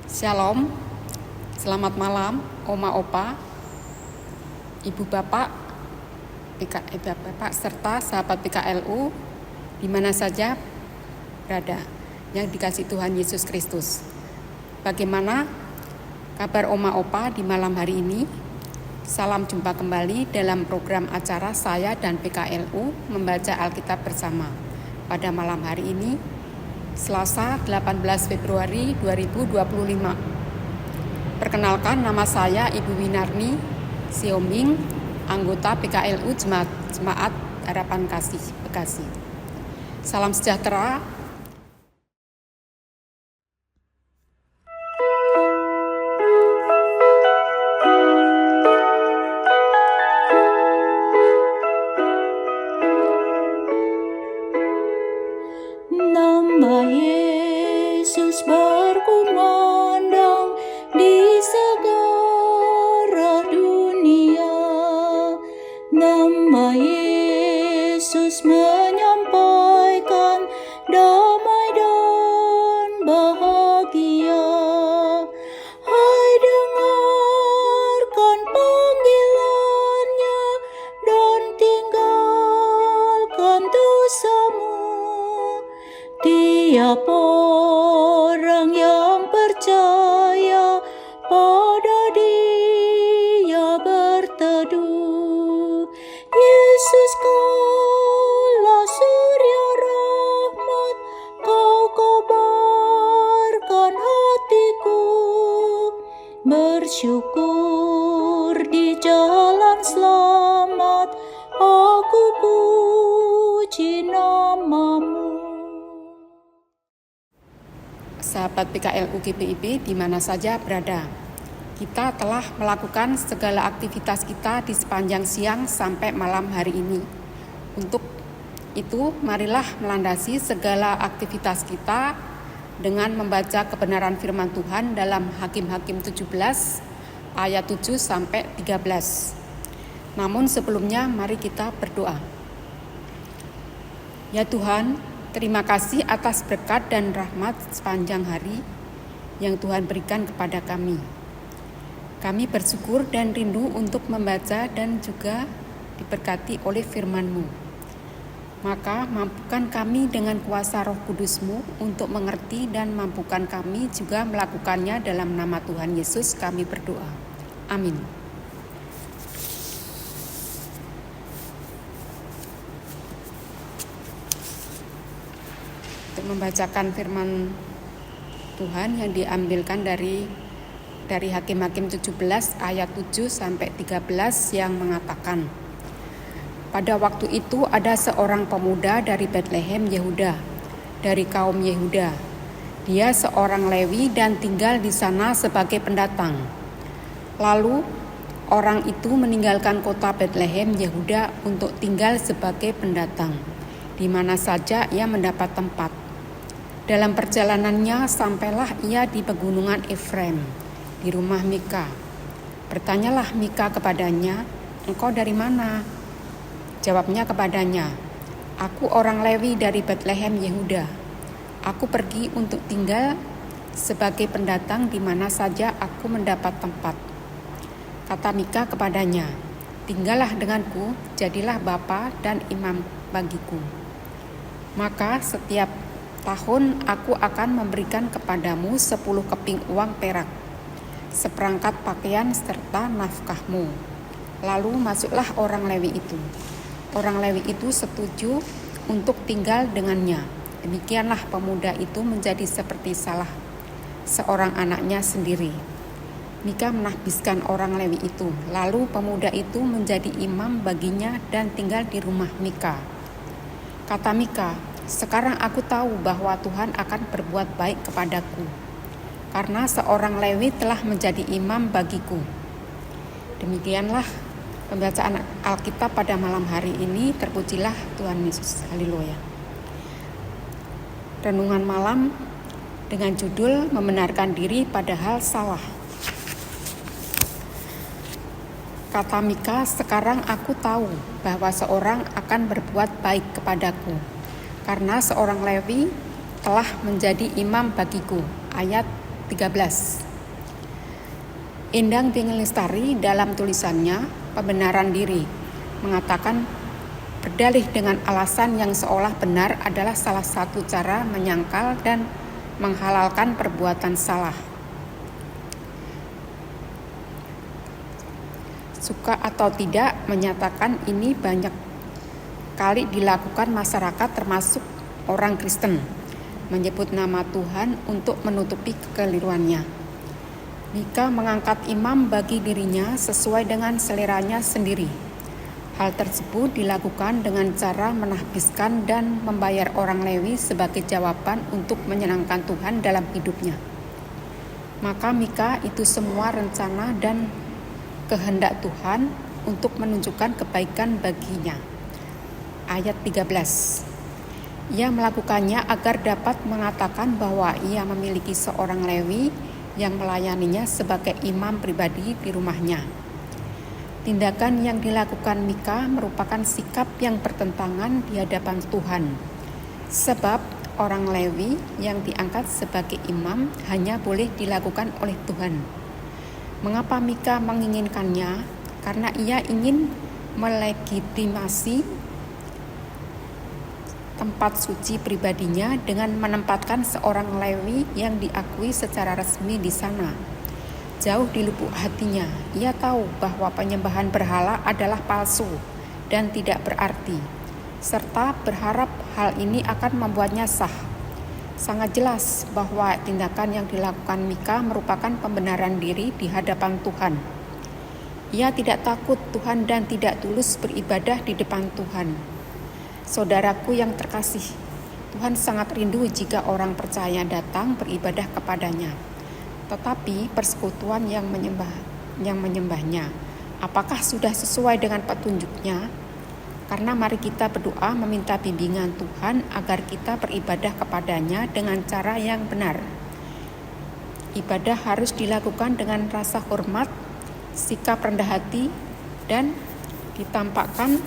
Shalom, selamat malam, Oma Opa, Ibu Bapak, serta sahabat PKLU di mana saja berada yang dikasihi Tuhan Yesus Kristus. Bagaimana kabar Oma Opa di malam hari ini? Salam jumpa kembali dalam program acara saya dan PKLU membaca Alkitab bersama pada malam hari ini, Selasa 18 Februari 2025. Perkenalkan, nama saya Ibu Winarni Sioming, anggota PKLU Jemaat Harapan Kasih Bekasi. Salam sejahtera. Nama Yesus berkumandang di segala dunia. Nama Yesus menyampaikan damai dan bahagia. Hai, dengarkan panggilannya dan tinggalkan dosamu. Tiap orang yang percaya pada Dia berteduh. Yesus kaulah surya rahmat, Kau kobarkan hatiku. Bersyukur di jalan selamat, aku puji nama-Mu. Sahabat PKLU GPIB di mana saja berada, kita telah melakukan segala aktivitas kita di sepanjang siang sampai malam hari ini. Untuk itu, marilah melandasi segala aktivitas kita dengan membaca kebenaran firman Tuhan dalam Hakim-Hakim 17 ayat 7 sampai 13. Namun sebelumnya mari kita berdoa. Ya Tuhan, terima kasih atas berkat dan rahmat sepanjang hari yang Tuhan berikan kepada kami. Kami bersyukur dan rindu untuk membaca dan juga diberkati oleh firman-Mu. Maka mampukan kami dengan kuasa Roh Kudus-Mu untuk mengerti dan mampukan kami juga melakukannya dalam nama Tuhan Yesus kami berdoa. Amin. Membacakan firman Tuhan yang diambilkan dari Hakim-Hakim 17 ayat 7 sampai 13 yang mengatakan, pada waktu itu ada seorang pemuda dari Betlehem Yehuda, dari kaum Yehuda. Dia seorang Lewi dan tinggal di sana sebagai pendatang. Lalu orang itu meninggalkan kota Betlehem Yehuda untuk tinggal sebagai pendatang, di mana saja ia mendapat tempat. Dalam perjalanannya sampailah ia di pegunungan Efraim, di rumah Mika. Bertanyalah Mika kepadanya, engkau dari mana? Jawabnya kepadanya, aku orang Lewi dari Betlehem Yehuda. Aku pergi untuk tinggal sebagai pendatang di mana saja aku mendapat tempat. Kata Mika kepadanya, tinggallah denganku, jadilah bapa dan imam bagiku. Maka setiap tahun aku akan memberikan kepadamu 10 keping uang perak, seperangkat pakaian serta nafkahmu. Lalu masuklah orang Lewi itu. Orang Lewi itu setuju untuk tinggal dengannya. Demikianlah pemuda itu menjadi seperti salah seorang anaknya sendiri. Mika menahbiskan orang Lewi itu. Lalu pemuda itu menjadi imam baginya dan tinggal di rumah Mika. Kata Mika, sekarang aku tahu bahwa Tuhan akan berbuat baik kepadaku, karena seorang Lewi telah menjadi imam bagiku. Demikianlah pembacaan Alkitab pada malam hari ini. Terpujilah Tuhan Yesus. Haleluya. Renungan malam dengan judul membenarkan diri padahal salah. Kata Mika, sekarang aku tahu bahwa seorang akan berbuat baik kepadaku, karena seorang Lewi telah menjadi imam bagiku. Ayat 13. Endang Tinggal Lestari dalam tulisannya Pembenaran Diri mengatakan berdalih dengan alasan yang seolah benar adalah salah satu cara menyangkal dan menghalalkan perbuatan salah. Suka atau tidak, menyatakan ini banyak kali dilakukan masyarakat termasuk orang Kristen, menyebut nama Tuhan untuk menutupi kekeliruannya. Mika mengangkat imam bagi dirinya sesuai dengan seleranya sendiri. Hal tersebut dilakukan dengan cara menahbiskan dan membayar orang Lewi sebagai jawaban untuk menyenangkan Tuhan dalam hidupnya. Maka Mika itu semua rencana dan kehendak Tuhan untuk menunjukkan kebaikan baginya. Ayat 13. Ia melakukannya agar dapat mengatakan bahwa ia memiliki seorang Lewi yang melayaninya sebagai imam pribadi di rumahnya. Tindakan yang dilakukan Mika merupakan sikap yang bertentangan di hadapan Tuhan. Sebab orang Lewi yang diangkat sebagai imam hanya boleh dilakukan oleh Tuhan. Mengapa Mika menginginkannya? Karena ia ingin melegitimasi tempat suci pribadinya dengan menempatkan seorang Lewi yang diakui secara resmi di sana. Jauh di lubuk hatinya, ia tahu bahwa penyembahan berhala adalah palsu dan tidak berarti, serta berharap hal ini akan membuatnya sah. Sangat jelas bahwa tindakan yang dilakukan Mika merupakan pembenaran diri di hadapan Tuhan. Ia tidak takut Tuhan dan tidak tulus beribadah di depan Tuhan. Saudaraku yang terkasih, Tuhan sangat rindu jika orang percaya datang beribadah kepadanya. Tetapi persekutuan yang menyembahnya, apakah sudah sesuai dengan petunjuknya? Karena mari kita berdoa meminta bimbingan Tuhan agar kita beribadah kepadanya dengan cara yang benar. Ibadah harus dilakukan dengan rasa hormat, sikap rendah hati, dan ditampakkan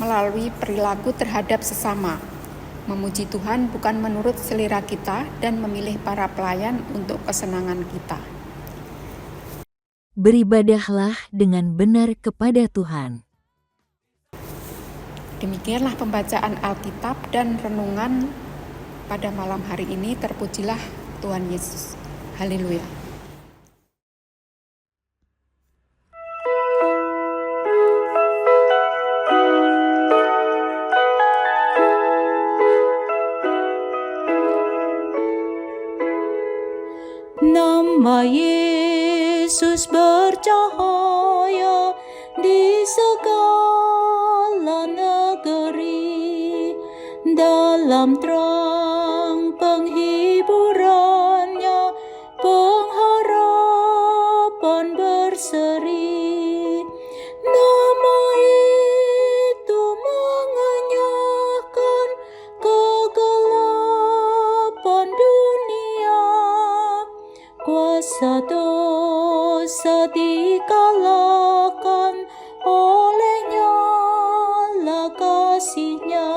melalui perilaku terhadap sesama. Memuji Tuhan bukan menurut selera kita dan memilih para pelayan untuk kesenangan kita. Beribadahlah dengan benar kepada Tuhan. Demikianlah pembacaan Alkitab dan renungan pada malam hari ini. Terpujilah Tuhan Yesus. Haleluya. Nama Yesus bercahaya di segala negeri, dalam terang penghiburannya pengharapan berseri. Nama itu mengenyahkan kegelapan dunia, kuasa dosa dikalahkan olehnya lah kasih-Nya.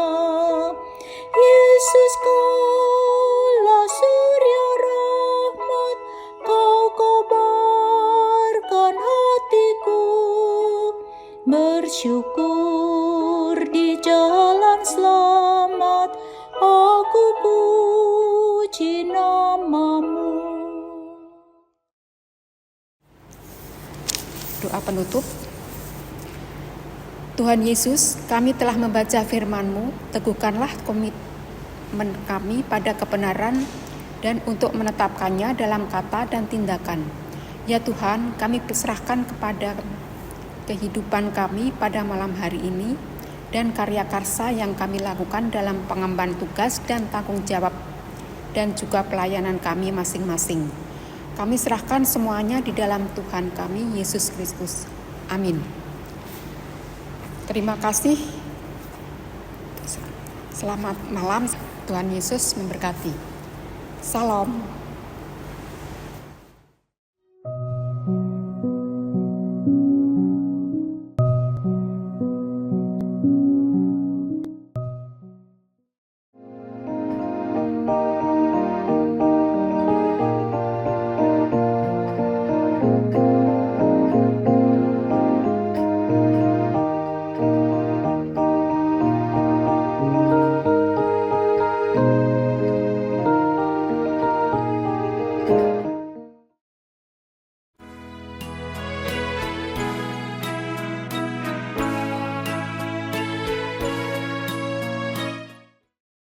Yesus kaulah surya rahmat, Kau kobarkan hatiku, bersyukur di jalan selamat, aku puji nama-Mu. Doa penutup. Tuhan Yesus, kami telah membaca firman-Mu, teguhkanlah komitmen kami pada kebenaran dan untuk menetapkannya dalam kata dan tindakan. Ya Tuhan, kami serahkan kepada kehidupan kami pada malam hari ini dan karya karsa yang kami lakukan dalam pengemban tugas dan tanggung jawab dan juga pelayanan kami masing-masing. Kami serahkan semuanya di dalam Tuhan kami, Yesus Kristus. Amin. Terima kasih. Selamat malam. Tuhan Yesus memberkati. Salam.